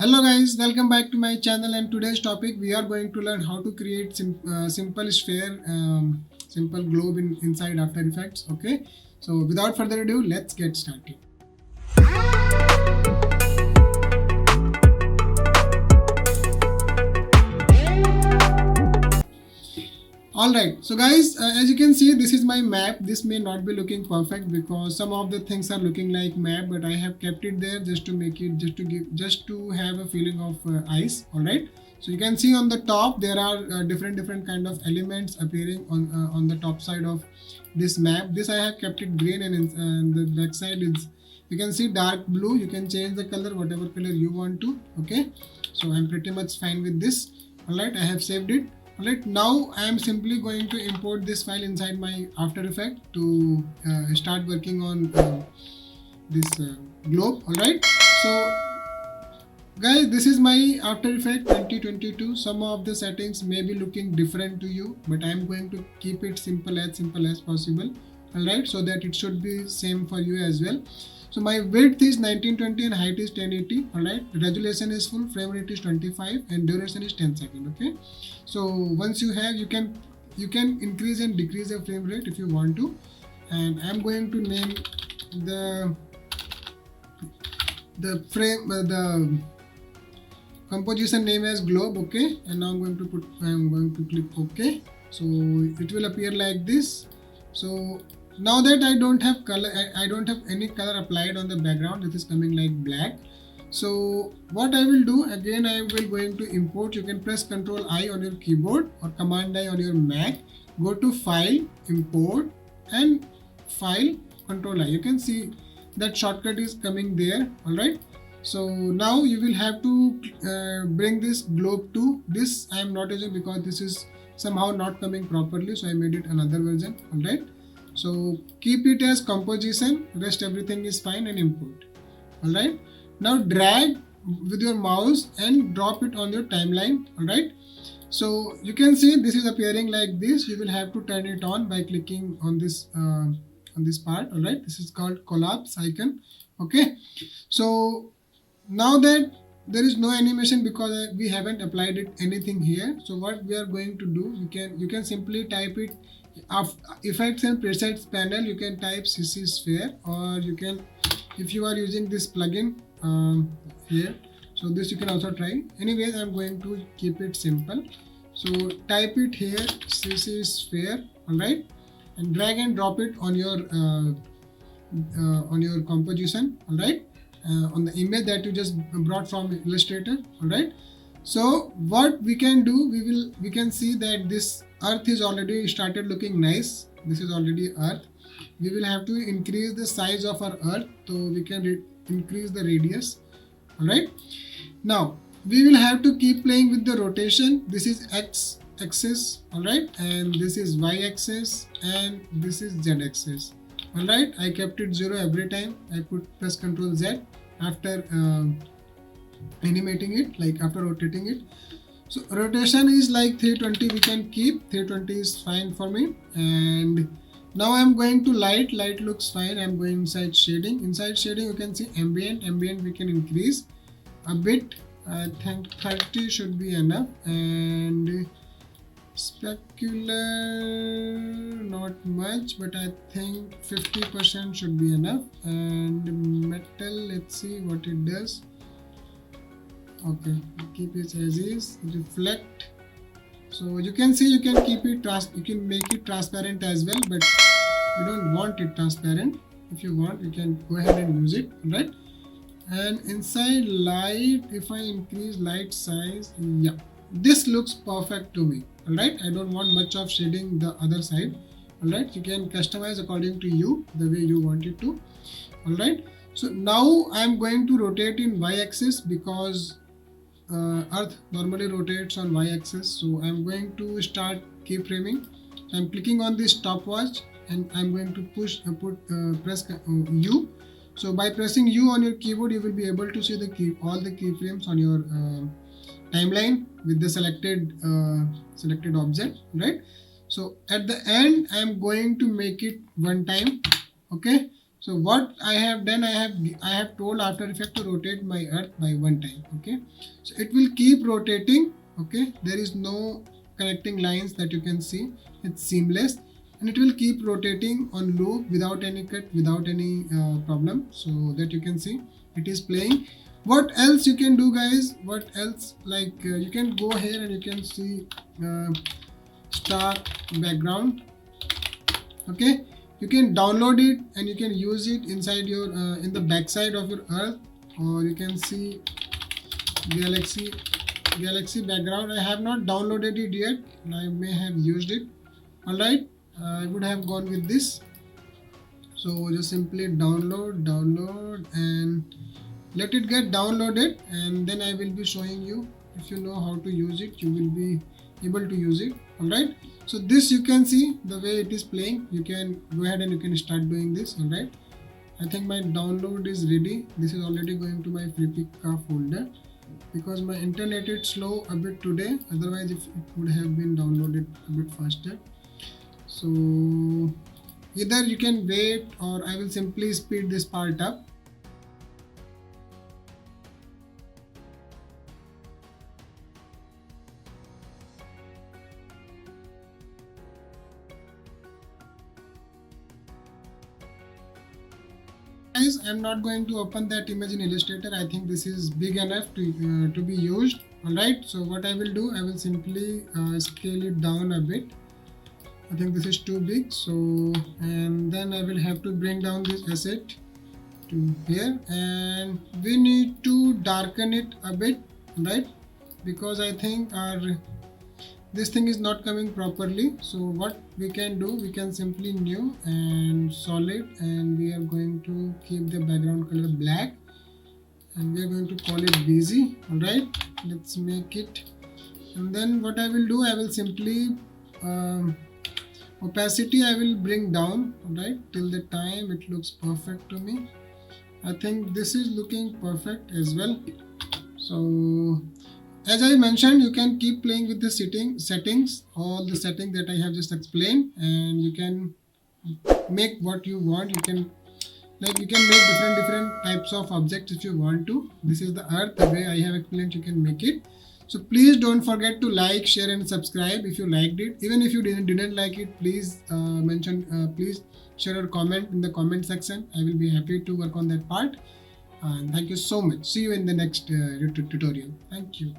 Hello guys, welcome back to my channel, and today's topic we are going to learn how to create simple sphere, simple globe inside After Effects. Okay, so without further ado, let's get started. Alright, so guys, as you can see, this is my map. This may not be looking perfect because some of the things are looking like map, but I have kept it there just to make it, just to have a feeling of ice. Alright, so you can see on the top there are different kind of elements appearing on the top side of this map. This I have kept it green, and the back side is, you can see, dark blue. You can change the color whatever color you want to. Okay, so I'm pretty much fine with this. Alright, I have saved it. Alright, now I am simply going to import this file inside my After Effects to start working on this globe. Alright, so guys, this is my After Effects 2022. Some of the settings may be looking different to you, but I am going to keep it simple as possible. Alright, so that it should be same for you as well. So my width is 1920 and height is 1080. Alright, resolution is full, frame rate is 25, and duration is 10 seconds. Okay, so once you have, you can increase and decrease the frame rate if you want to. And I'm going to name the the composition name as globe. Okay, and now I'm going to click OK. So it will appear like this. So now that I don't have color, I don't have any color applied on the background. It is coming like black. So what I will do, again I will going to import. You can press Ctrl I on your keyboard or Command I on your Mac. Go to File, Import, and File, Ctrl I. You can see that shortcut is coming there. Alright, so now you will have to bring this globe to this. I am not using because this is somehow not coming properly, so I made it another version. Alright, so keep it as composition, rest everything is fine, and import. Alright, now drag with your mouse and drop it on your timeline. Alright, so you can see this is appearing like this. You will have to turn it on by clicking on this part. Alright, this is called collapse icon. Okay, so now that there is no animation because we haven't applied it anything here, so what we are going to do, you can simply type it of effects and presets panel. You can type CC sphere, or you can, if you are using this plugin here, so this you can also try. Anyways, I'm going to keep it simple, so type it here, CC sphere. Alright, and drag and drop it on your composition. Alright, on the image that you just brought from Illustrator. Alright, so what we can do, we can see that this earth is already started looking nice. This is already earth. We will have to increase the size of our earth, so we can increase the radius. Alright, now we will have to keep playing with the rotation. This is X axis. Alright, and this is Y axis, and this is Z axis. Alright, I kept it 0 every time. I press Ctrl Z after animating it, like after rotating it. So rotation is like 320, we can keep 320 is fine for me. And now I'm going to light looks fine. I'm going inside shading. Inside shading you can see ambient we can increase a bit. I think 30 should be enough, and specular not much, but I think 50% should be enough. And metal, let's see what it does. Okay, keep it as is. Reflect, so you can see you can keep it you can make it transparent as well, but you don't want it transparent. If you want, you can go ahead and use it. Right, and inside light, if I increase light size, yeah, this looks perfect to me. Alright, I don't want much of shading the other side. Alright, you can customize according to you, the way you want it to. Alright, so now I am going to rotate in Y axis because earth normally rotates on Y axis. So I am going to start keyframing. I'm clicking on this stopwatch, and I'm going to press U. So by pressing U on your keyboard, you will be able to see all the keyframes on your timeline with the selected object. Right, so at the end I'm going to make it one time. Okay, So what I have done, I have told After Effects to rotate my earth by one time. Okay, so it will keep rotating. Okay, there is no connecting lines that you can see. It's seamless, and it will keep rotating on loop without any cut, without any problem. So that you can see it is playing. What else you can do, guys? What else? Like you can go here and you can see star background. Okay, you can download it and you can use it inside your in the backside of your earth, or you can see galaxy background. I have not downloaded it yet, I may have used it. All right, I would have gone with this. So just simply download and let it get downloaded, and then I will be showing you. If you know how to use it, you will be able to use it. All right, so this you can see the way it is playing. You can go ahead and you can start doing this. All right, I think my download is ready. This is already going to my FreePika folder because my internet is slow a bit today, otherwise if it would have been downloaded a bit faster. So either you can wait, or I will simply speed this part up. Guys, I'm not going to open that image in Illustrator. I think this is big enough to be used. All right, so what I will do, I will simply scale it down a bit. I think this is too big, so and then I will have to bring down this asset to here, and we need to darken it a bit, right? Because I think this thing is not coming properly. So what we can do, we can simply new and solid, and we are going to keep the background color black, and we are going to call it busy. All right, let's make it. And then what I will do, I will simply opacity I will bring down, right, till the time it looks perfect to me. I think this is looking perfect as well. So as I mentioned, you can keep playing with the settings, all the settings that I have just explained, and you can make what you want. You can make different types of objects if you want to. This is the earth, the way I have explained, you can make it. So please don't forget to like, share and subscribe if you liked it. Even if you didn't like it, please please share or comment in the comment section. I will be happy to work on that part. And thank you so much. See you in the next tutorial. Thank you.